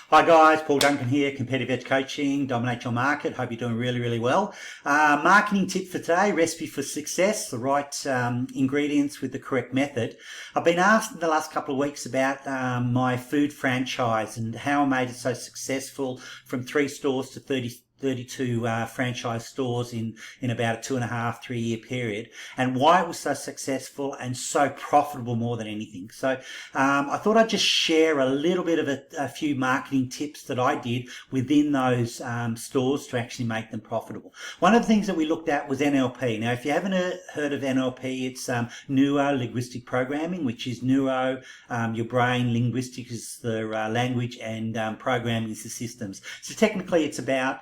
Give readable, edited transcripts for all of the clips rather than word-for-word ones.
Hi guys, Paul Duncan here, Competitive Edge Coaching, Dominate Your Market. Hope you're doing really well. Marketing tip for today, recipe for success, the right ingredients with the correct method. I've been asked in the last couple of weeks about my food franchise and how I made it so successful from 3 stores to 32 franchise stores in about a 2.5, 3 year period, and why it was so successful and so profitable more than anything. So I thought I'd just share a little bit of a few marketing tips that I did within those stores to actually make them profitable. One of the things that we looked at was NLP. Now, if you haven't heard of NLP, it's neuro-linguistic programming, which is neuro, your brain, linguistic is the language, and programming is the systems. So technically it's about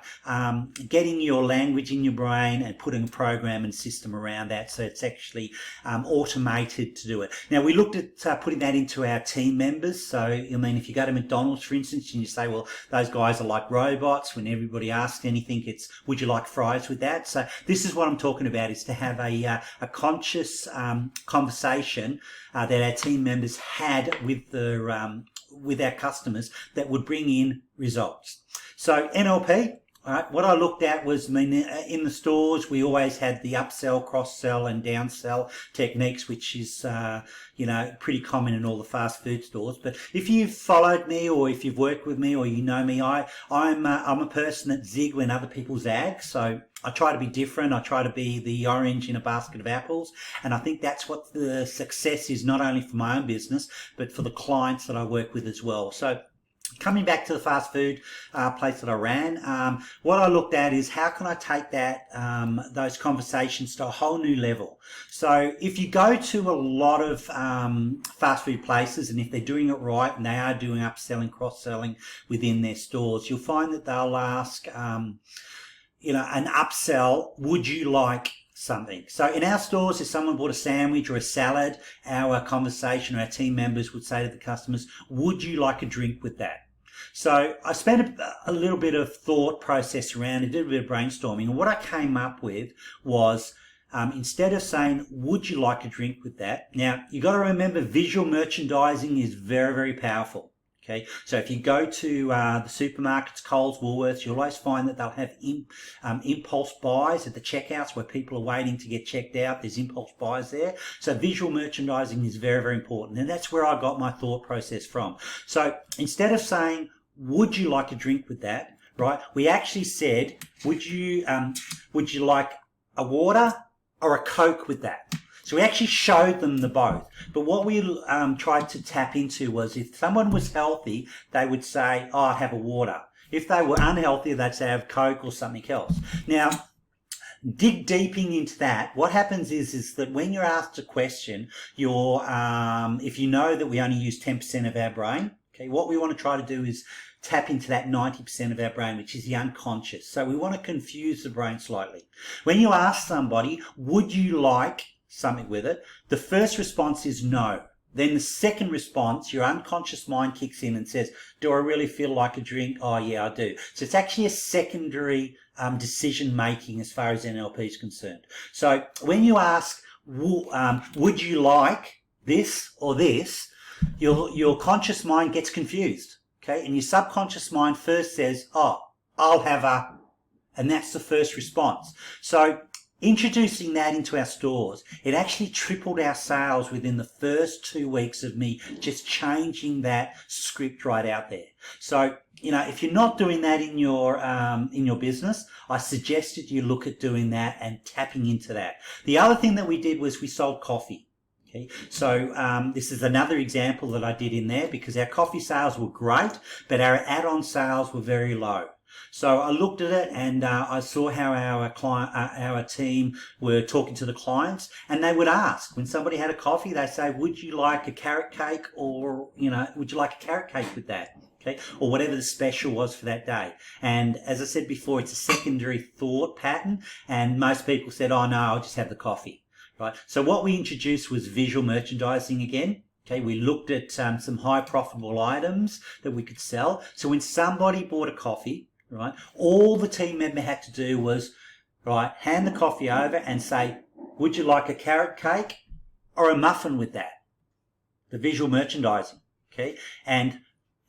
getting your language in your brain and putting a program and system around that, so it's actually automated to do it. Now, we looked at putting that into our team members. So, I mean, if you go to McDonald's, for instance, and you say, well, those guys are like robots, when everybody asks anything, it's, would you like fries with that? So this is what I'm talking about, is to have a conscious conversation that our team members had with our customers that would bring in results. So NLP. All right, what I looked at was, in the stores, we always had the upsell, cross-sell and downsell techniques, which is, pretty common in all the fast food stores. But if you've followed me, or if you've worked with me, or you know me, I'm a person that zig when other people zag. So I try to be different. I try to be the orange in a basket of apples. And I think that's what the success is, not only for my own business, but for the clients that I work with as well. So coming back to the fast food place that I ran, what I looked at is how can I take that those conversations to a whole new level. So if you go to a lot of fast food places, and if they're doing it right and they are doing upselling, cross-selling within their stores, you'll find that they'll ask, an upsell, would you like something? So in our stores, if someone bought a sandwich or a salad, our conversation, our team members would say to the customers, would you like a drink with that? So I spent a little bit of thought process around it, did a bit of brainstorming, and what I came up with was, instead of saying, would you like a drink with that? Now, you got to remember, visual merchandising is very, very powerful. Okay, so if you go to the supermarkets, Coles, Woolworths, you'll always find that they'll have impulse buys at the checkouts where people are waiting to get checked out. There's impulse buys there. So visual merchandising is very, very important. And that's where I got my thought process from. So instead of saying, would you like a drink with that, right, we actually said, would you like a water or a Coke with that? So we actually showed them the both. But what we tried to tap into was, if someone was healthy, they would say, oh, I have a water. If they were unhealthy, they'd say I have Coke or something else. Now, dig deeping into that, what happens is that when you're asked a question, if you know that we only use 10% of our brain, okay, what we want to try to do is tap into that 90% of our brain, which is the unconscious. So we want to confuse the brain slightly. When you ask somebody, would you like something with it, the first response is no. Then the second response, your unconscious mind kicks in and says, do I really feel like a drink? Oh yeah, I do. So it's actually a secondary decision making as far as NLP is concerned. So when you ask, would you like this or this, your conscious mind gets confused. Okay, and your subconscious mind first says, oh, I'll have a, and that's the first response. So introducing that into our stores, it actually tripled our sales within the first 2 weeks of me just changing that script right out there. So, if you're not doing that in your business, I suggested you look at doing that and tapping into that. The other thing that we did was we sold coffee. Okay, so this is another example that I did in there, because our coffee sales were great, but our add-on sales were very low. So I looked at it and I saw how our team were talking to the clients, and they would ask, when somebody had a coffee, they say, would you like a carrot cake, or, would you like a carrot cake with that? Okay, or whatever the special was for that day. And as I said before, it's a secondary thought pattern, and most people said, oh no, I'll just have the coffee. Right. So what we introduced was visual merchandising again. Okay, we looked at some high profitable items that we could sell. So when somebody bought a coffee, right, all the team member had to do was, right, hand the coffee over and say, would you like a carrot cake or a muffin with that? The visual merchandising. Okay, and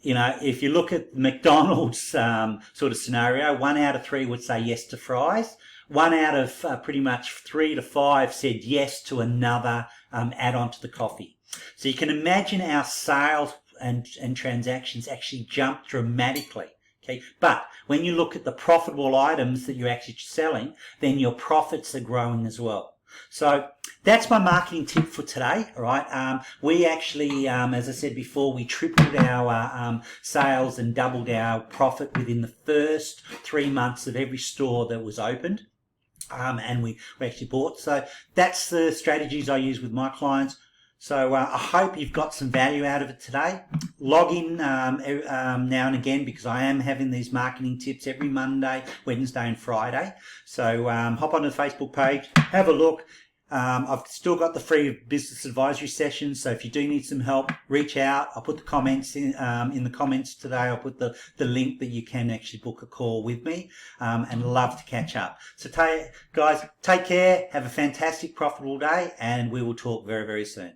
if you look at McDonald's sort of scenario, 1 out of 3 would say yes to fries. 1 out of pretty much 3 to 5 said yes to another add-on to the coffee. So you can imagine our sales and transactions actually jump dramatically. Okay, but when you look at the profitable items that you're actually selling, then your profits are growing as well. So that's my marketing tip for today. All right. We actually, as I said before, we tripled our sales and doubled our profit within the first 3 months of every store that was opened. And we actually bought. So that's the strategies I use with my clients. So I hope you've got some value out of it today. Log in now and again, because I am having these marketing tips every Monday, Wednesday and Friday. So hop onto the Facebook page, have a look. I've still got the free business advisory sessions, so if you do need some help, reach out. I'll put the comments in the comments today. I'll put the link that you can actually book a call with me, and love to catch up. So guys, take care, have a fantastic, profitable day, and we will talk very, very soon.